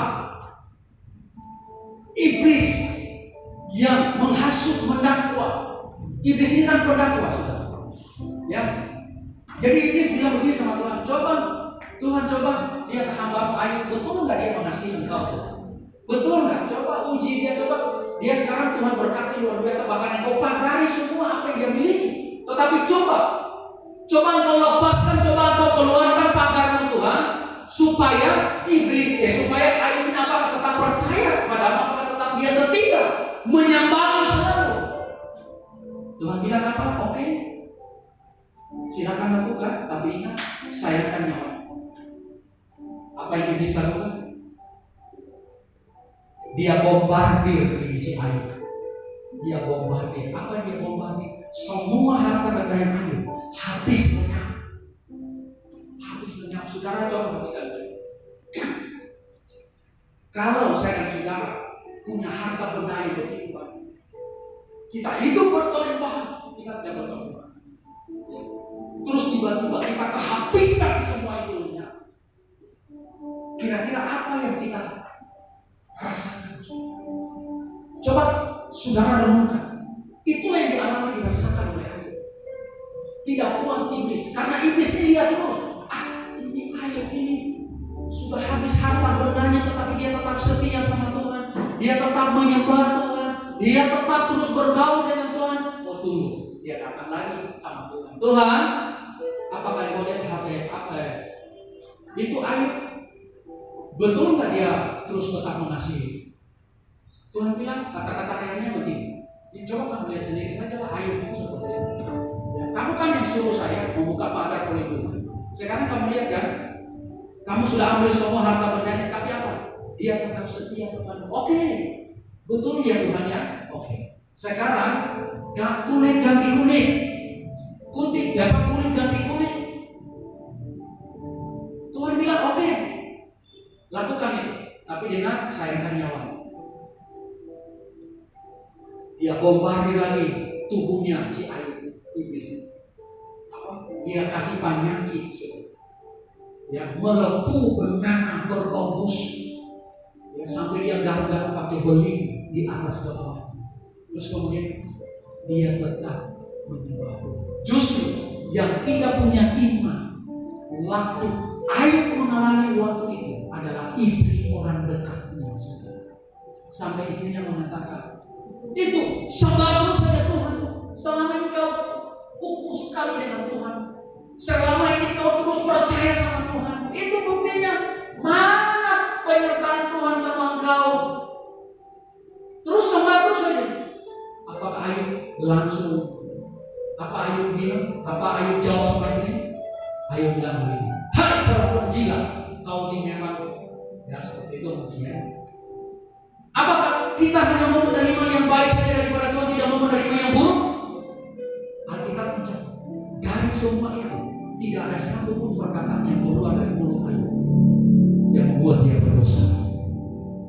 Iblis yang menghasut, mendakwa. Iblis ini kan pendakwa, saudara. Ya. Jadi iblis bilang begini sama Tuhan, Tuhan coba lihat hamba Ayub, betul nggak dia mengasihi engkau Tuhan? Betul nggak? Coba uji dia, coba dia sekarang Tuhan berkati luar biasa, bahkan engkau pagari semua apa yang dia miliki. Tetapi coba engkau lepaskan, coba engkau keluarkan pagarmu Tuhan, supaya iblis supaya Ayub ini apakah tetap percaya kepadamu, apakah tetap dia setia menyembahmu selalu. Tuhan bilang apa? Oke, silakan lakukan, tapi ingat saya akan nyawa. Apa yang iblis lakukan? Dia bombardir ini si Ayub. Dia bombardir. Apa yang dia bombardir? Semua harta kekayaan Ayub habis lenyap. Habis lenyap. Saudara coba perhatikan. Kalau saya dan saudara punya harta benda yang begitu banyak, kita hidup berkelimpahan, kita tidak berkelimpahan. Terus tiba-tiba kita kehabisan semua itu lenyap. Kira-kira apa yang kita rasakan? Coba saudara renungkan. Itulah yang dialami, dirasakan oleh Ayub. Tidak puas iblis, karena iblis ini lihat terus. Ini Ayub ini sudah habis harta bendanya, tetapi dia tetap setia sama Tuhan. Dia tetap menyembah Tuhan. Dia tetap terus bergaul dengan Tuhan. Oh tunggu, dia datang lagi sama Tuhan. Tuhan, apakah yang boleh apa ya? Itu Ayub. Betul nggak dia terus tetap mengasihi? Tuhan bilang kata-kata ayahnya begini. Coba kamu lihat sendiri saja lah Ayub itu seperti itu. Ya, kamu kan yang suruh saya membuka pagar perlindungan. Sekarang kamu lihat kan, kamu sudah ambil semua harta bendanya, tapi apa? Dia tetap setia kepada. Oke, betul ya Tuhan ya. Oke. Sekarang kulit ganti kulit, kulit ganti kulit. Tuhan bilang oke. Lakukan itu, tapi dengan sayangkan nyawa. Dia bombardir lagi tubuhnya si Ayub iblis. Dia kasih penyakit, ya melepuh, bernanah, berombus, ya sampai dia garuk-garuk pakai beling di atas kepala. Terus kemudian dia tetap menyembah. Justru yang tidak punya iman waktu Ayub mengalami waktu itu adalah istri orang dekatnya. Sampai istrinya mengatakan, itu sebabmu saja Tuhan. Selama ini kau kukuh sekali dengan Tuhan. Selama ini kau terus percaya sama Tuhan. Itu buktinya. Mana penyertaan Tuhan sama engkau? Terus sembah saja. Apakah Ayub langsung? Apa Ayub bilang? Apa Ayub jawab sama istri? Ayub bilang begini, hai perempuan gila, kau ini memang ya seperti itu mungkin. Apakah kita hanya mau menerima yang baik saja daripada Tuhan, tidak mau menerima yang buruk? Alkitab mencatat dari semua itu tidak ada satu pun perkataan yang keluar dari mulut Ayub yang membuat dia berdosa.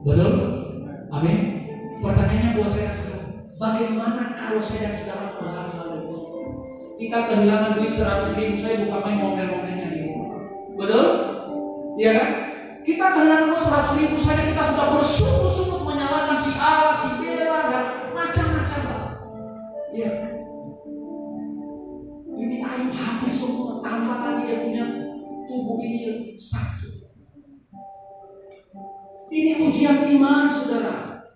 Betul? Amin. Pertanyaannya buat saya, bagaimana kalau saya dan saudara mengalami hal itu? Kita kehilangan duit 100.000, saya buka main momen-momennya di rumah. Betul? Iya kan? Kita kehilangan duit 100.000 saja kita sudah bersungguh-sungguh menyalahkan si A, si B dan macam-macam. Iya. Ini Ayub habis semua, tambah lagi dia punya tubuh ini sakit. Ini ujian iman, saudara.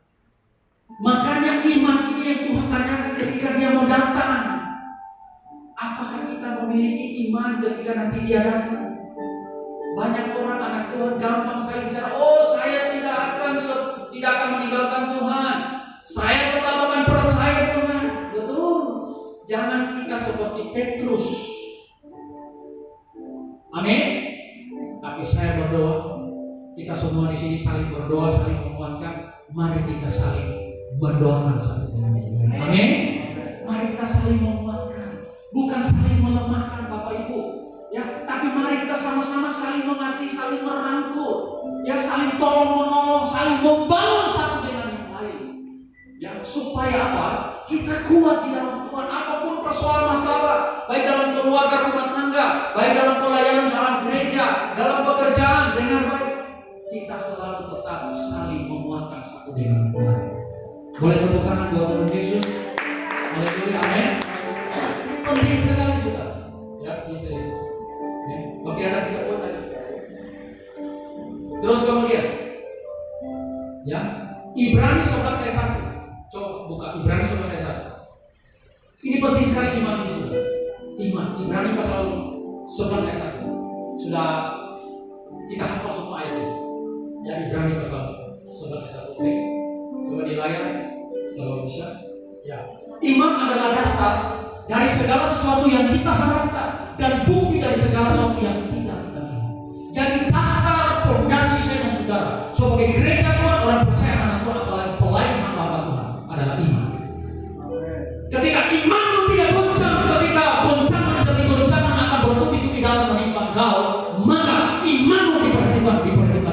Makanya iman ini yang Tuhan tanyakan ketika dia mau datang. Apakah kita memiliki iman ketika nanti dia datang? Banyak orang anak Tuhan gampang sekali bicara, oh saya tidak akan meninggalkan Tuhan. Saya tetap akan percaya Tuhan. Betul. Jangan kita seperti Petrus. Amin. Tapi Isaya berdoa, kita semua di sini saling berdoa, saling menguatkan. Mari kita saling berdoakan satu dengan yang lain. Amin. Mari kita saling menguatkan, bukan saling melemahkan Bapak Ibu. Ya, tapi mari kita sama-sama saling mengasihi, saling merangkul, ya, saling tolong menolong, saling membangun satu dengan yang lain. Ya, supaya apa? Kita kuat di dalam Tuhan. Apapun persoalan masalah, baik dalam keluarga, rumah tangga, baik dalam pelayanan, dalam gereja, dalam pekerjaan, dengan baik, kita selalu tetap saling menguatkan satu dengan yang lain. Boleh tepuk tangan buat Tuhan Yesus. Haleluya, amin. Penting sekali sudah. Ya, bisa. Ya. Oke, ada 3 poin tadi. Terus kemudian, ya, Ibrani 11 ayat 1. Coba buka Ibrani 11 ayat 1. Ini penting sekali iman ini sudah. Iman, Ibrani pasal 11 ayat 1. Sudah kita hafal semua ayat ini. Ya, Ibrani pasal 11 ayat 1. Oke. Coba di layar kalau bisa. Ya. Iman adalah dasar dari segala sesuatu yang kita harapkan dan bukti dari segala sesuatu yang tidak kita lihat. Jadi dasar fondasi saya dan saudara sebagai gereja Tuhan, orang percaya anak Tuhan, apalagi pelayan hamba Tuhan, adalah iman. Ketika iman itu tidak goncang, ketika goncangan demi goncangan akan bertubi-tubi dalam menimpa engkau, maka imanmu diperhitungkan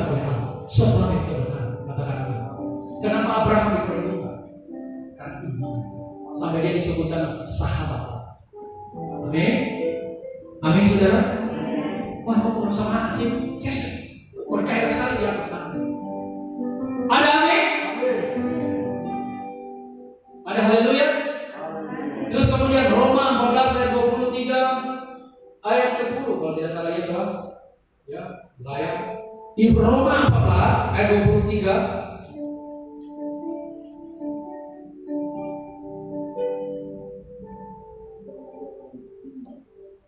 oleh Allah sebagai kebenaran. Katakan amin. Kenapa Abraham diperhitungkan? Karena iman. Sampai dia disebutkan sahabat. Amin. Amin, saudara. Wah, kok sama sih? Percaya sekali di atas sana. Ada amin? Ada haleluya? Terus kemudian Roma 14 ayat 23 ayat 10 kalau tidak salah ya, coba. Ya, layar. Di Roma 14 ayat 23.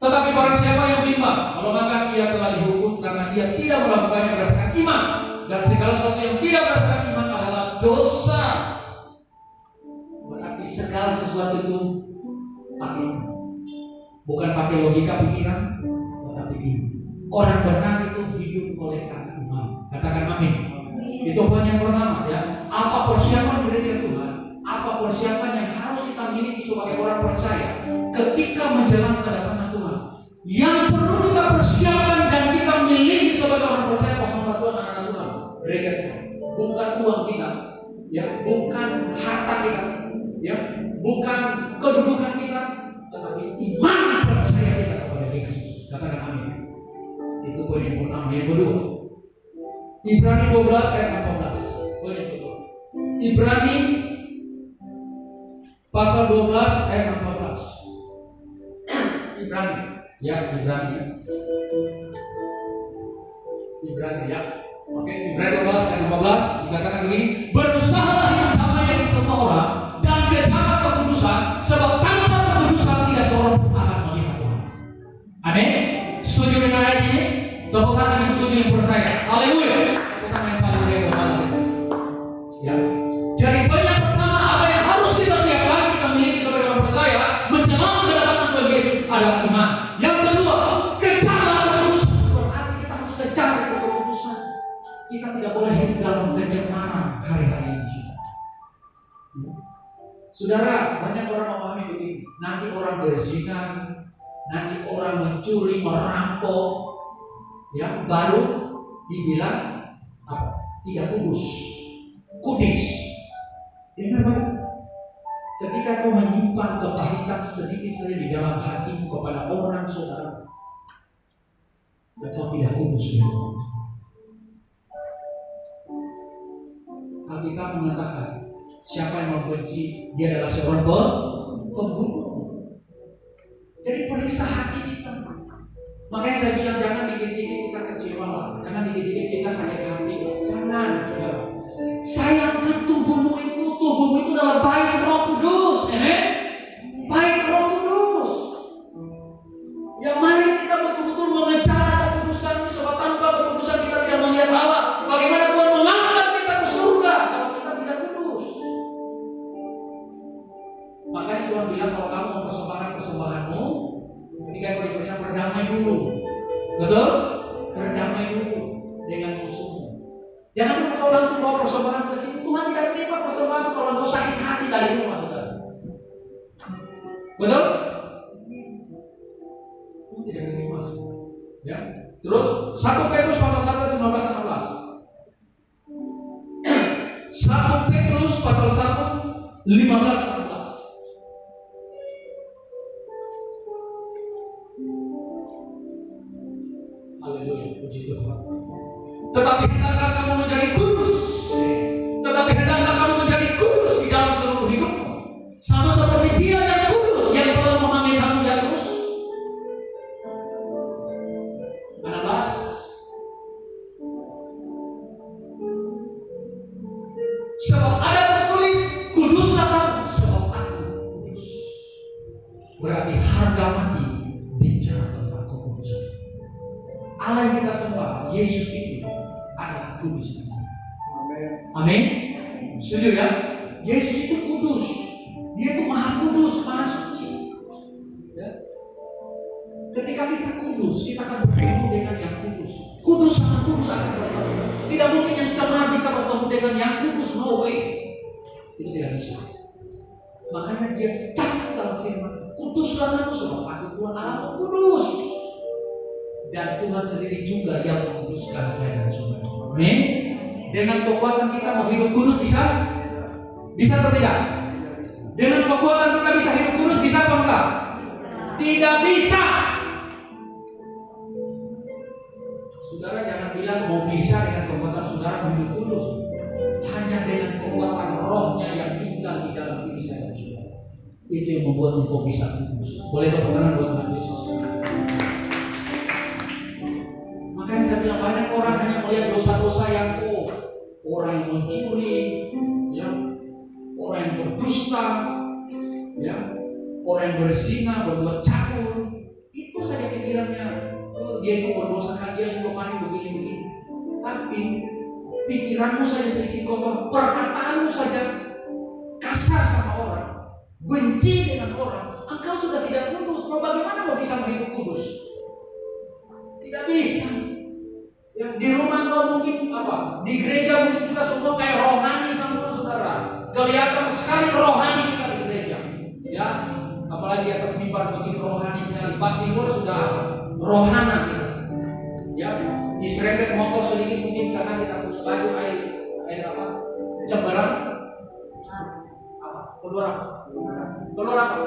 Tetapi barang siapa yang bimbang, maka ia telah dihukum karena ia tidak melakukannya berdasarkan iman, dan segala sesuatu yang tidak berdasarkan iman adalah dosa. Berarti segala sesuatu itu pakai iman, bukan pakai logika pikiran, tetapi iman. Orang benar itu hidup oleh karena iman. Katakan amin. Itu poin yang pertama, ya. Apa persiapan gereja Tuhan? Apa persiapan yang harus kita miliki sebagai orang percaya ketika menjelang kedatangan Tuhan? Yang perlu kita persiapkan dan kita miliki sebagai orang percaya hamba Tuhan, anak-anak Tuhan, gereja Tuhan, bukan uang kita, ya, bukan harta kita, ya, bukan kedudukan kita, tetapi iman percaya kita kepada Yesus. Katakan amin. Itu poin yang pertama. Yang kedua, Ibrani 12 ayat 14. Poin yang kedua, Ibrani pasal 12 ayat 14. Ibrani, ya, Ibrani ya. Ibrani ya. Oke, Ibrani 12 ayat 14 dikatakan begini, berusahalah hidup damai dengan semua orang dan kejar kekudusan, sebab tanpa kekudusan tidak seorang pun akan melihat Tuhan. Amin. Setuju dengan ayat ini? Tepuk tangan yang setuju, yang percaya. Haleluya. Tepuk tangan yang paling hebat. Ya. Jadi banyak pertama apa yang harus kita siapkan, kita miliki sebagai orang percaya menjelang kedatangan Tuhan Yesus adalah iman. Yang kedua, kejarlah kekudusan. Berarti kita harus kejar kekudusan. Kita tidak boleh hidup dalam kecemaran hari-hari ini. Ya. Saudara, banyak orang memahami begini. Nanti orang berzina, nanti orang mencuri, merampok, ya, baru dibilang apa? Tidak kudus. Kudis. Dengar baik. Ketika kau menyimpan kepahitan sedikit saja di dalam hatimu kepada orang saudara, kau tidak kudus. Alkitab mengatakan, siapa yang membenci dia adalah seorang pembunuh. Jadi periksa hati kita. Makanya saya bilang jangan dikit-dikit kita kecewa, jangan dikit-dikit kita sakit hati. Jangan, saudara. Sayangkan tubuhmu itu adalah baik Roh Kudus, amen. Baik Roh Kudus. Ya, mari kita betul-betul mengejar kekudusan, sebab tanpa kekudusan kita tidak melihat Allah. Bagaimana Tuhan mengangkat kita ke surga kalau kita tidak kudus? Makanya Tuhan bilang kalau kamu mempersembahkan persembahanmu, ketika kau diberikan berdamai dulu. Betul? Berdamai dulu. dari rumah saudara. Betul? Itu tidak diterima. Ya. Terus 1 Petrus pasal 1 15 16. 1 Petrus pasal 1 15 16. Haleluya, puji Tuhan. Tetapi hendaklah kamu menjadi kudus. Tetapi hendaklah kamu menjadi kudus di dalam seluruh hidupmu, sama seperti Dia yang kudus yang telah memanggil kamu yang kudus. 16. Sebab ada tertulis, kuduslah kamu sebab aku kudus. Berarti harga mati bicara tentang kekudusan. Allah yang kita sembah, Yesus itu adalah kudus. Amin. Setuju ya? Yesus itu kudus. Dia itu maha kudus, maha suci. Ya. Ketika kita kudus, kita akan bertemu dengan yang kudus. Kudus sama kudus akan bertemu. Tidak mungkin yang cemar bisa bertemu dengan yang kudus. No way. Itu tidak bisa. Makanya dia catat dalam firman, kuduslah aku sebab aku Tuhan Allahmu kudus. Dan Tuhan sendiri juga yang menguduskan saya dan saudara. Amin. Dengan kekuatan kita mau hidup kudus bisa? Bisa atau tidak? Dengan kekuatan kita bisa hidup kudus bisa apa enggak? Tidak bisa. Saudara jangan bilang mau bisa dengan kekuatan saudara hidup kudus. Hanya dengan kekuatan rohnya yang tinggal di dalam diri saya dan saudara. Itu yang membuat engkau bisa kudus. Boleh tepuk tangan buat Tuhan Yesus. Makanya saya bilang banyak orang hanya melihat dosa-dosa yang orang yang mencuri, ya, orang yang berdusta, ya, orang yang berzina, berbuat cabul, itu saja pikirannya. Dia itu berdosa kan, dia itu kemarin begini-begini. Tapi pikiranmu saja sedikit kotor, perkataanmu saja kasar sama orang, benci dengan orang, engkau sudah tidak kudus. Bagaimana mau bisa hidup kudus? Tidak bisa. Ya, di rumah kau mungkin apa? Di gereja mungkin kita semua kayak rohani sama saudara. Kelihatan sekali rohani kita di gereja. Ya, apalagi di atas mimbar begini rohani sekali. Pas di luar sudah rohana kita. Ya, diserempet motor sedikit mungkin karena kita punya baju air apa? Cemberang. Apa? Keluar apa? Keluar apa?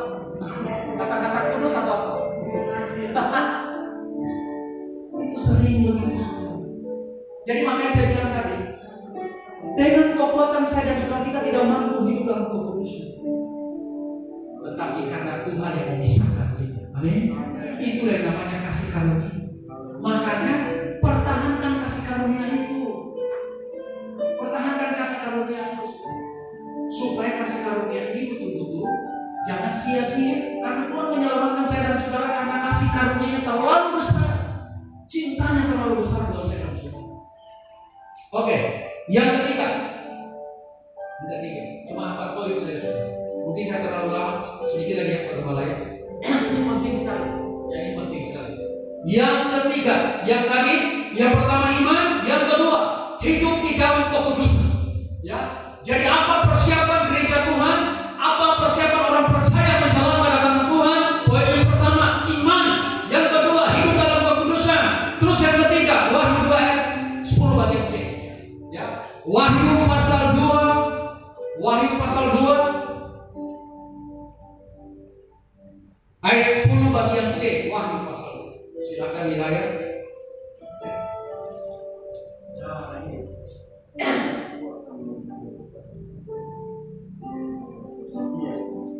Kata-kata kudus atau apa? Itu sering begitu. Jadi makanya saya bilang tadi, dengan kekuatan saya dan saudara kita tidak mampu hidup dalam kekudusan. Tetapi karena Tuhan yang memisahkan kita. Amin. Itulah yang namanya kasih karunia. Makanya pertahankan kasih karunia itu. Pertahankan kasih karunia itu. Supaya kasih karunia ini betul-betul jangan sia-sia. Karena Tuhan menyelamatkan saya dan saudara karena kasih karunia terlalu besar. Cintanya terlalu besar buat saya dan saudara. Oke, yang ketiga. Cuma 4 poin saja. Mungkin saya terlalu lama, sedikit lagi yang berbala ya. Ini penting sekali. Ini penting sekali. Yang ketiga, yang tadi, yang pertama iman, yang kedua hidup di dalam kekudusan. Ya, jadi apa persiapan gereja Tuhan? Apa persiapan orang percaya menjalankan kedatangan Tuhan? Poin yang pertama iman, yang kedua hidup dalam kekudusan. Terus yang ketiga Wahyu 2 ayat 10 bagian C. Ya, Wahyu pasal 2 ayat 10 bagian C. Wahyu pasal 2. Silakan di layar.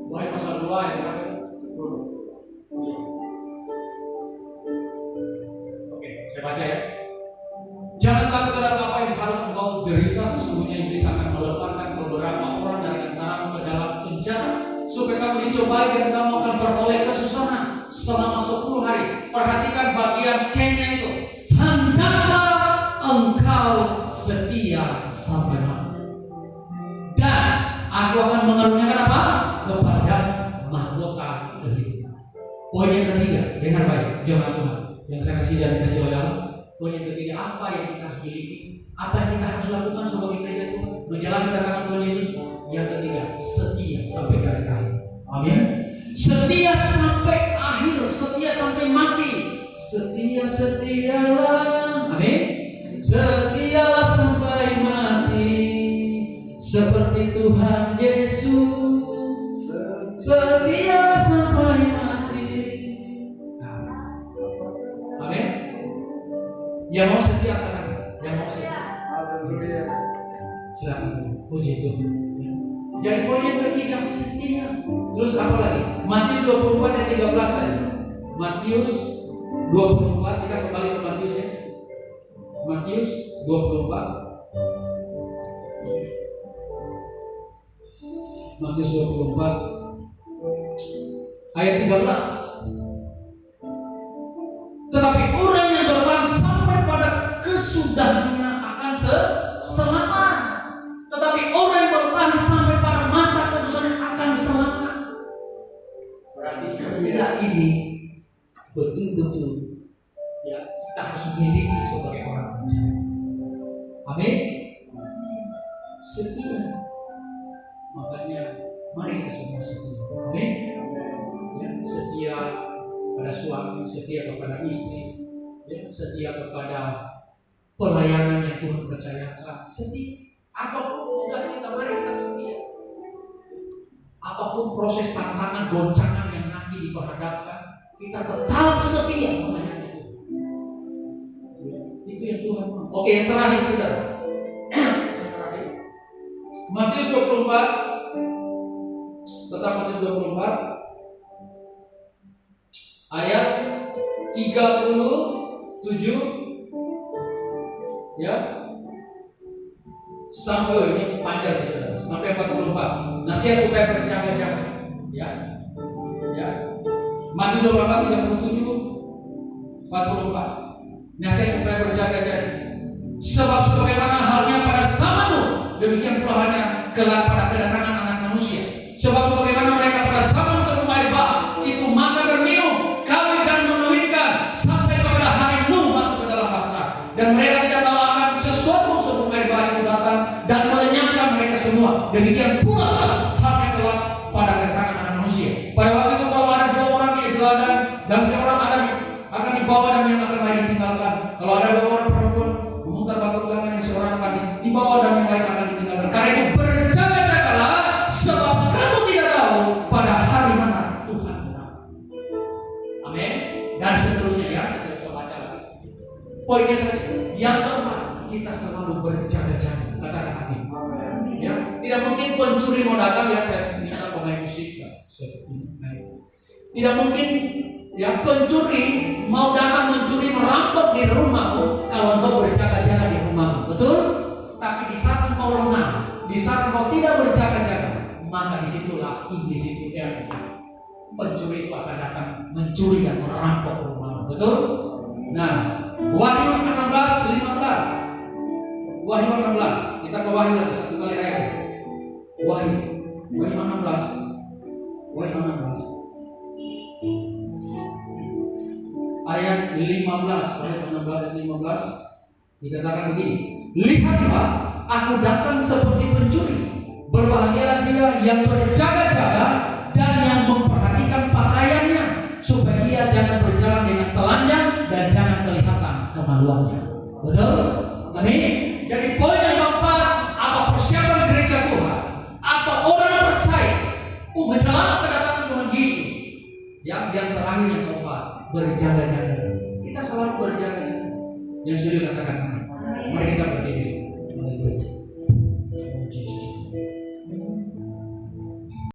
Wahyu pasal 2 ayat 10. Oke, saya baca ya. Jangan takut terhadap apa yang harus engkau derita, sesungguhnya iblis akan melemparkan beberapa orang dari antaramu ke dalam penjara supaya kamu dicobai dan kamu akan beroleh kesusahan selama 10 hari. Perhatikan bagian C-nya itu. Hendaklah engkau setia sampai mati, dan aku akan mengaruniakan apa? Kepada mahkota kehidupan. Poin yang ketiga, dengar baik, jemaat Tuhan yang saya kasih dan dikasih oleh Allah. Poin yang ketiga, apa yang kita harus miliki? Apa yang kita harus lakukan sebagai gereja Tuhan? Menjalankan kedatangan Tuhan Yesus. Yang ketiga, setia sampai garis akhir. Amin. Setia sampai akhir, setia sampai mati. Setialah. Amin. Setialah sampai mati, seperti Tuhan Yesus. Setialah sampai mati. Amin. Yang mau setia kan? Yang mau setia. Silakan puji Tuhan. Jadi poin yang ketiga setia. Terus apa lagi? Matius 24 ayat 13 tadi. Matius 24, kita kembali ke Matius ya. Matius 24. Matius 24 ayat 13. Tetapi orang yang bertahan sampai pada kesudahannya akan selamat. Tetapi orang yang bertahan sampai pada masa kedudukannya akan selamat. Berarti setia ini betul-betul ya kita harus miliki sebagai orang percaya. Amin. Setia. Makanya mari kita semua setia. Amin. Ya, setia pada suami, setia kepada istri, ya, setia kepada pelayanan yang Tuhan percayakan. Setia. Apapun tugas kita, mari kita setia. Apapun proses tantangan, goncangan yang nanti diperhadapkan, kita tetap setia melayani Tuhan. Itu yang Tuhan mau. Oke, yang terakhir saudara. Yang terakhir. Matius 24. Tetap Matius 24. Ayat 37. Ya. Sampai ini panjang saudara. Sampai 44. Nasihat supaya berjaga-jaga. Ya. Ya. Matius 24 37 44. Nasihat supaya berjaga-jaga. Sebab sebagaimana halnya pada zaman Nuh, demikian pula halnya kelak pada kedatangan Anak Manusia. Sebab sebagaimana mereka pada zaman sebelum air bah itu makan dan minum, kawin dan mengawinkan sampai kepada hari Nuh masuk ke dalam bahtera. Dan mereka tidak tahu akan sesuatu sebelum air bah itu datang dan melenyapkan mereka semua. Demikian pula halnya kelak pada kedatangan Anak Manusia. Pada waktu itu kalau ada dua orang di teladan dan seorang akan dibawa dan yang akan lain ditinggalkan. Kalau ada dua orang perempuan memutar batu belakang, yang seorang akan dibawa dan yang lain akan ditinggalkan. Karena itu berjaga-jagalah, sebab kamu tidak tahu pada hari mana Tuhan datang. Amin. Dan seterusnya ya, saya coba baca lagi. Poinnya saja. Yang keempat, kita selalu berjaga-jaga. Katakan amin. Ya, tidak mungkin pencuri mau datang ya saya minta pemain musik ya. Tidak mungkin ya pencuri mau datang mencuri merampok di rumahmu kalau engkau berjaga-jaga di rumahmu, betul? Tapi di saat engkau lengah, di saat engkau tidak berjaga-jaga, maka disitulah iblis itu pencuri itu akan datang mencuri dan merampok rumahmu, betul? Nah, Wahyu 16:15. Wahyu 16. Kita ke Wahyu lagi satu kali ayat. Wahyu 16. Wahyu 16. Ayat 15, ayat 15 dikatakan begini. Lihatlah, aku datang seperti pencuri. Berbahagialah dia yang berjaga-jaga dan yang memperhatikan pakaiannya, supaya ia jangan berjalan dengan telanjang dan jangan kelihatan kemaluannya. Betul? Amin. Jadi poin yang keempat, apa persiapan gereja Tuhan atau orang percaya menjelang kedatangan Tuhan Yesus. Yang terakhir yang keempat, berjaga-jaga. Kita selalu berjaga-jaga. Yang sudah katakan, mari kita berdiri.